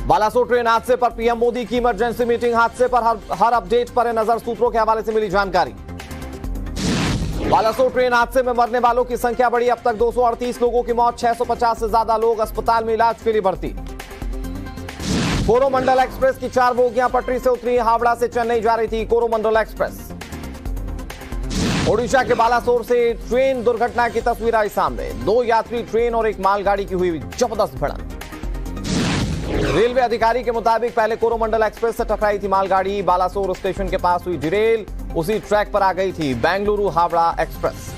Balasore train हादसे पर PM Modi की इमरजेंसी मीटिंग। हादसे पर हर अपडेट पर है नजर। सूत्रों के हवाले से मिली जानकारी। बालासोर ट्रेन हादसे में मरने वालों की संख्या बढ़ी। अब तक 238 लोगों की मौत। 650 से ज्यादा लोग अस्पताल में इलाज के लिए भर्ती। कोरोमंडल एक्सप्रेस की 4 बोगियां पटरी से उतरी। हावड़ा से चेन्नई जा रही थी कोरोमंडल एक्सप्रेस। ओडिशा के बालासोर से ट्रेन दुर्घटना की तस्वीर आई सामने। 2 यात्री ट्रेन और एक मालगाड़ी की हुई जबरदस्त भिड़ंत। रेलवे अधिकारी के मुताबिक पहले कोरोमंडल एक्सप्रेस से टकराई थी मालगाड़ी। बालासोर स्टेशन के पास हुई डिरेल। उसी ट्रैक पर आ गई थी बेंगलुरु हावड़ा एक्सप्रेस।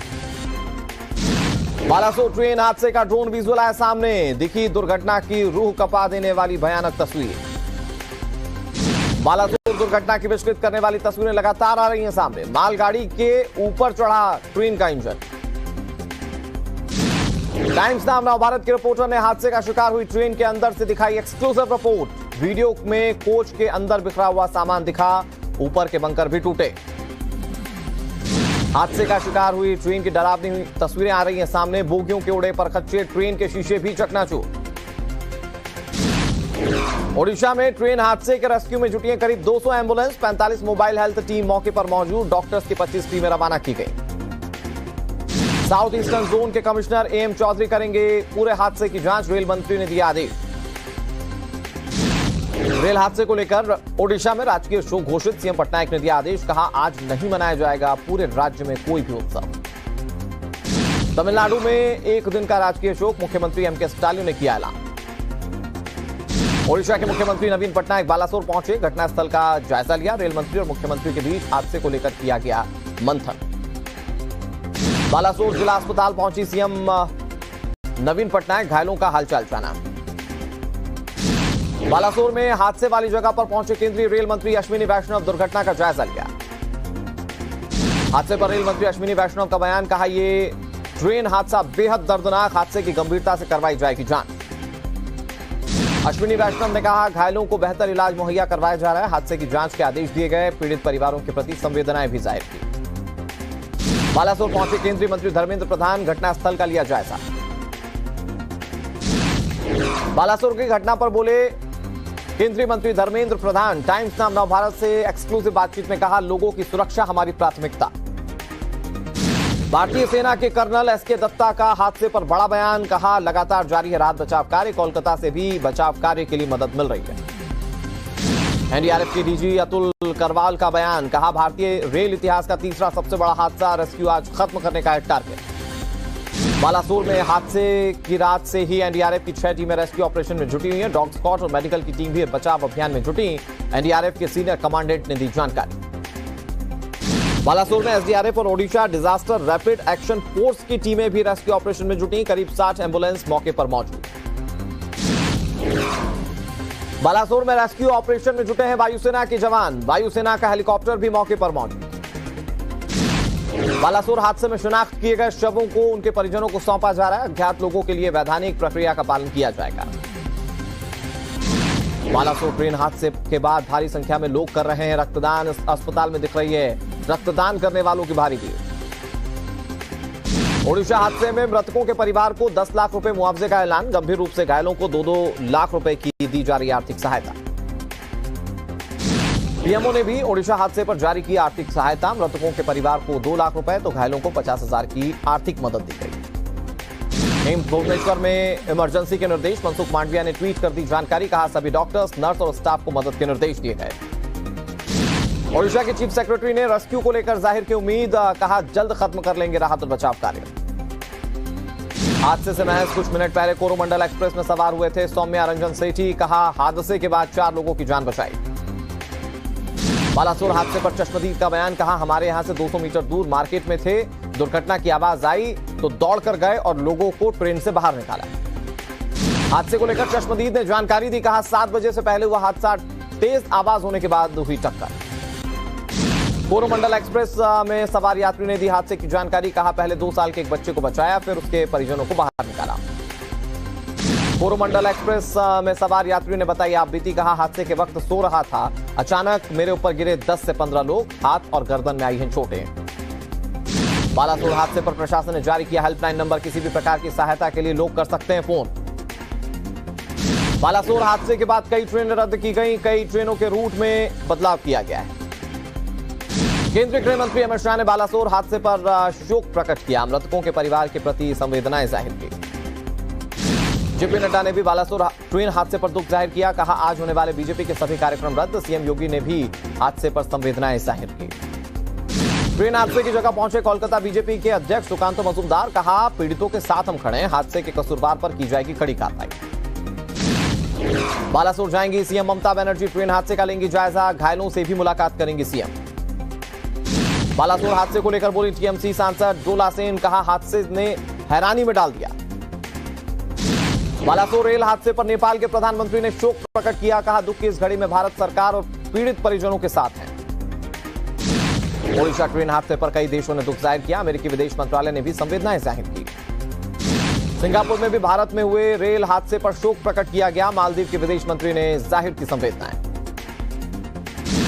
बालासोर ट्रेन हादसे का ड्रोन विजुअल आया सामने। दिखी दुर्घटना की रूह कपा देने वाली भयानक तस्वीर। बालासोर दुर्घटना की विचलित करने वाली तस्वीरें लगातार आ रही हैं सामने। मालगाड़ी के ऊपर चढ़ा ट्रेन का इंजन। टाइम्स नाम नवभारत के रिपोर्टर ने हादसे का शिकार हुई ट्रेन के अंदर से दिखाई एक्सक्लूसिव रिपोर्ट। वीडियो में कोच के अंदर बिखरा हुआ सामान दिखा। ऊपर के बंकर भी टूटे। हादसे का शिकार हुई ट्रेन की डरावनी तस्वीरें आ रही हैं सामने। बोगियों के उड़े पर खच्चे, ट्रेन के शीशे भी चकनाचूर। ओडिशा में ट्रेन हादसे के रेस्क्यू में जुटी हैं करीब 200 एम्बुलेंस। 45 मोबाइल हेल्थ टीम मौके पर मौजूद। डॉक्टर्स की 25 टीमें रवाना की गई। साउथ ईस्टर्न जोन के कमिश्नर एम चौधरी करेंगे पूरे हादसे की जांच। रेल मंत्री ने दिया आदेश। रेल हादसे को लेकर ओडिशा में राजकीय शोक घोषित। सीएम पटनायक ने दिया आदेश। कहा आज नहीं मनाया जाएगा पूरे राज्य में कोई भी उत्सव। तमिलनाडु में एक दिन का राजकीय शोक। मुख्यमंत्री एमके स्टालिन ने किया ऐलान। ओडिशा के मुख्यमंत्री नवीन पटनायक बालासोर पहुंचे। घटनास्थल का जायजा लिया। रेल मंत्री और मुख्यमंत्री के बीच हादसे को लेकर किया गया मंथन। बालासोर जिला अस्पताल पहुंची सीएम नवीन पटनायक। घायलों का हालचाल जाना। बालासोर में हादसे वाली जगह पर पहुंचे केंद्रीय रेल मंत्री अश्विनी वैष्णव। दुर्घटना का जायजा लिया। हादसे पर रेल मंत्री अश्विनी वैष्णव का बयान। कहा ये ट्रेन हादसा बेहद दर्दनाक। हादसे की गंभीरता से करवाई जाएगी जांच। अश्विनी वैष्णव ने कहा घायलों को बेहतर इलाज मुहैया करवाया जा रहा है। हादसे की जांच के आदेश दिए गए। पीड़ित परिवारों के प्रति संवेदनाएं भी जाहिर की। बालासोर पहुंचे केंद्रीय मंत्री धर्मेंद्र प्रधान। घटनास्थल का लिया जायजा। बालासोर की घटना पर बोले केंद्रीय मंत्री धर्मेंद्र प्रधान। टाइम्स नाम नवभारत से एक्सक्लूसिव बातचीत में कहा लोगों की सुरक्षा हमारी प्राथमिकता। भारतीय सेना के कर्नल एसके दत्ता का हादसे पर बड़ा बयान। कहा लगातार जारी है राहत बचाव कार्य। कोलकाता से भी बचाव कार्य के लिए मदद मिल रही है। एनडीआरएफ के डीजी अतुल करवाल का बयान। कहा भारतीय रेल इतिहास का तीसरा सबसे बड़ा हादसा। रेस्क्यू आज खत्म करने का है टारगेट। बालासोर में हादसे की रात से ही एनडीआरएफ की 6 टीमें रेस्क्यू ऑपरेशन में जुटी हुई हैं। डॉग स्क्वाड और मेडिकल की टीम भी बचाव अभियान में जुटी। एनडीआरएफ के सीनियर कमांडेंट ने दी जानकारी। बालासोर में एसडीआरएफ और Odisha disaster rapid action force की टीमें भी रेस्क्यू ऑपरेशन में जुटी। करीब 60 एम्बुलेंस मौके पर मौजूद। बालासोर में रेस्क्यू ऑपरेशन में जुटे हैं वायुसेना के जवान। वायुसेना का हेलीकॉप्टर भी मौके पर मौजूद। बालासोर हादसे में शिनाख्त किए गए शवों को उनके परिजनों को सौंपा जा रहा है। अज्ञात लोगों के लिए वैधानिक प्रक्रिया का पालन किया जाएगा। बालासोर ट्रेन हादसे के बाद भारी संख्या में लोग कर रहे हैं रक्तदान। अस्पताल में दिख रही है रक्तदान करने वालों की भारी भीड़। ओडिशा हादसे में मृतकों के परिवार को 10 लाख रुपए मुआवजे का ऐलान। गंभीर रूप से घायलों को 2-2 लाख रुपए की दी जा रही आर्थिक सहायता। पीएमओ ने भी ओडिशा हादसे पर जारी की आर्थिक सहायता। मृतकों के परिवार को 2 लाख रुपए तो घायलों को 50,000 की आर्थिक मदद दी गई। एम्स भुवनेश्वर में इमरजेंसी के निर्देश। मनसुख मांडविया ने ट्वीट कर दी जानकारी। कहा सभी डॉक्टर्स, नर्स और स्टाफ को मदद के निर्देश दिए गए। ओडिशा के चीफ सेक्रेटरी ने रेस्क्यू को लेकर जाहिर की उम्मीद। कहा जल्द खत्म कर लेंगे राहत और बचाव कार्य। हादसे से महज कुछ मिनट पहले कोरोमंडल एक्सप्रेस में सवार हुए थे सौम्या रंजन सेठी। कहा हादसे के बाद 4 लोगों की जान बचाई। बालासोर हादसे पर चश्मदीद का बयान। कहा हमारे यहां से 200 मीटर दूर मार्केट में थे। दुर्घटना की आवाज आई तो दौड़कर गए और लोगों को ट्रेन से बाहर निकाला। हादसे को लेकर चश्मदीद ने जानकारी दी। कहा 7 बजे से पहले हुआ हादसा। तेज आवाज होने के बाद हुई टक्कर। कोरोमंडल एक्सप्रेस में सवार यात्री ने दी हादसे की जानकारी। कहा पहले 2 साल के एक बच्चे को बचाया, फिर उसके परिजनों को बाहर निकाला। कोरोमंडल एक्सप्रेस में सवार यात्री ने बताई आप बीती। कहा हादसे के वक्त सो रहा था, अचानक मेरे ऊपर गिरे 10 से 15 लोग। हाथ और गर्दन में आई हैं चोटें। बालासोर हादसे पर प्रशासन ने जारी किया हेल्पलाइन नंबर। किसी भी प्रकार की सहायता के लिए लोग कर सकते हैं फोन। बालासोर हादसे के बाद कई ट्रेनें रद्द की गई, कई ट्रेनों के रूट में बदलाव किया गया है। केंद्रीय गृह मंत्री अमित शाह ने बालासोर हादसे पर शोक प्रकट किया, मृतकों के परिवार के प्रति संवेदनाएं जाहिर की। जेपी नड्डा ने भी बालासोर ट्रेन हादसे पर दुख जाहिर किया, कहा आज होने वाले बीजेपी के सभी कार्यक्रम रद्द। सीएम योगी ने भी हादसे पर संवेदनाएं जाहिर की। ट्रेन हादसे की जगह पहुंचे कोलकाता बीजेपी के अध्यक्ष सुकांतो मजूमदार, कहा पीड़ितों के साथ हम खड़े हैं, हादसे के कसूरवार पर की जाएगी कड़ी कार्रवाई। बालासोर जाएंगी सीएम ममता बनर्जी, ट्रेन हादसे का लेंगी जायजा, घायलों से भी मुलाकात करेंगी सीएम। बालासोर हादसे को लेकर बोली टीएमसी सांसद डोला सेन, कहा हादसे ने हैरानी में डाल दिया। बालासोर रेल हादसे पर नेपाल के प्रधानमंत्री ने शोक प्रकट किया, कहा दुख की इस घड़ी में भारत सरकार और पीड़ित परिजनों के साथ है। ओडिशा ट्रेन हादसे पर कई देशों ने दुख जाहिर किया, अमेरिकी विदेश मंत्रालय ने भी संवेदनाएं जाहिर की। सिंगापुर में भी भारत में हुए रेल हादसे पर शोक प्रकट किया गया, मालदीव के विदेश मंत्री ने जाहिर की संवेदनाएं।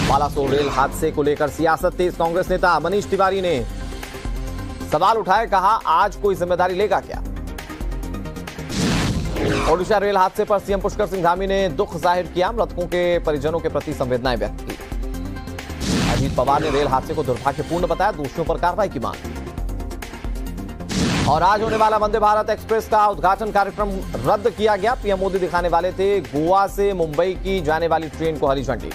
बालासोर रेल हादसे को लेकर सियासत तेज, कांग्रेस नेता मनीष तिवारी ने सवाल उठाए, कहा आज कोई जिम्मेदारी लेगा क्या। ओडिशा रेल हादसे पर सीएम पुष्कर सिंह धामी ने दुख जाहिर किया, मृतकों के परिजनों के प्रति संवेदनाएं व्यक्त की। अजीत पवार ने रेल हादसे को दुर्भाग्यपूर्ण बताया, दोषियों पर कार्रवाई की मांग। और आज होने वाला वंदे भारत एक्सप्रेस का उद्घाटन कार्यक्रम रद्द किया गया, पीएम मोदी दिखाने वाले थे गोवा से मुंबई की जाने वाली ट्रेन को हरी झंडी।